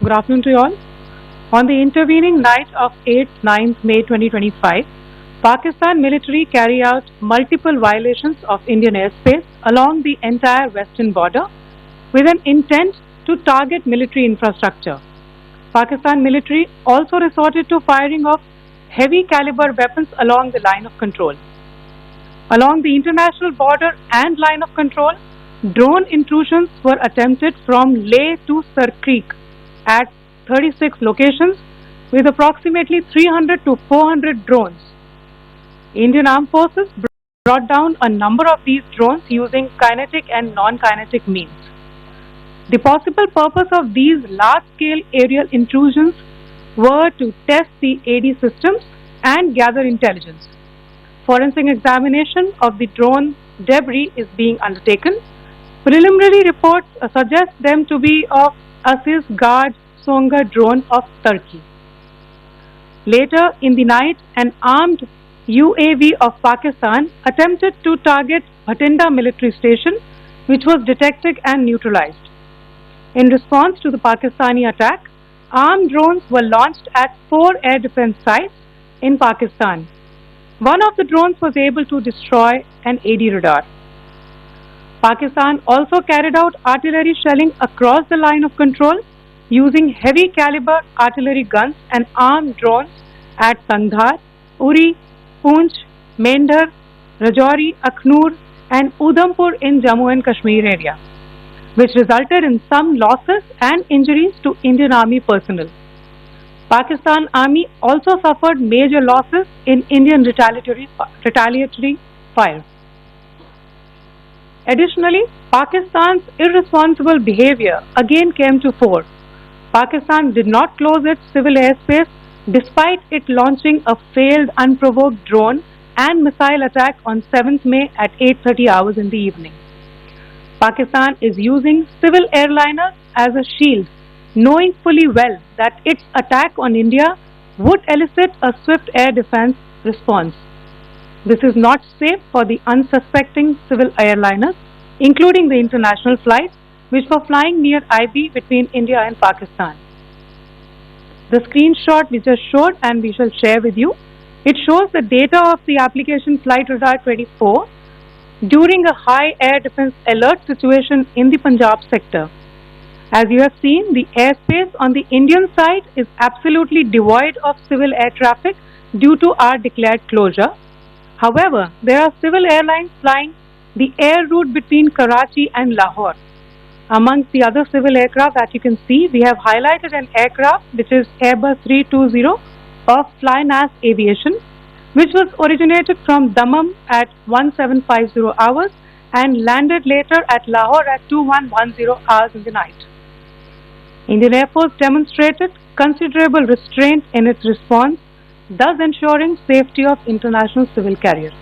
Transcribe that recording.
Good afternoon to you all. On the intervening night of 8th-9th May 2025, Pakistan military carried out multiple violations of Indian airspace along the entire western border with an intent to target military infrastructure. Pakistan military also resorted to firing of heavy caliber weapons along the line of control. Along the international border and line of control, drone intrusions were attempted from Leh to Sar Creek at 36 locations with approximately 300 to 400 drones. Indian Armed Forces brought down a number of these drones using kinetic and non-kinetic means. The possible purpose of these large-scale aerial intrusions were to test the AD systems and gather intelligence. Forensic examination of the drone debris is being undertaken. Preliminary reports suggest them to be of Aziz Guard Songa drone of Turkey. Later in the night, an armed UAV of Pakistan attempted to target Bhatinda military station, which was detected and neutralized. In response to the Pakistani attack, armed drones were launched at 4 air defense sites in Pakistan. One of the drones was able to destroy an AD radar. Pakistan also carried out artillery shelling across the line of control using heavy caliber artillery guns and armed drones at Kandahar, Uri, Poonch, Mendhar, Rajouri, Akhnur and Udhampur in Jammu and Kashmir area, which resulted in some losses and injuries to Indian Army personnel. Pakistan Army also suffered major losses in Indian retaliatory fire. Additionally, Pakistan's irresponsible behavior again came to fore. Pakistan did not close its civil airspace despite it launching a failed unprovoked drone and missile attack on 7th May at 8:30 hours in the evening. Pakistan is using civil airliners as a shield, knowing fully well that its attack on India would elicit a swift air defense response. This is not safe for the unsuspecting civil airliners, including the international flights which were flying near IB between India and Pakistan. The screenshot we just showed and we shall share with you, it shows the data of the application Flight Radar 24 during a high air defense alert situation in the Punjab sector. As you have seen, the airspace on the Indian side is absolutely devoid of civil air traffic due to our declared closure. However, there are civil airlines flying the air route between Karachi and Lahore. Amongst the other civil aircraft that you can see, we have highlighted an aircraft which is Airbus 320 of Flynas Aviation, which was originated from Dammam at 1750 hours and landed later at Lahore at 2110 hours in the night. Indian Air Force demonstrated considerable restraint in its response, thus ensuring safety of international civil carriers.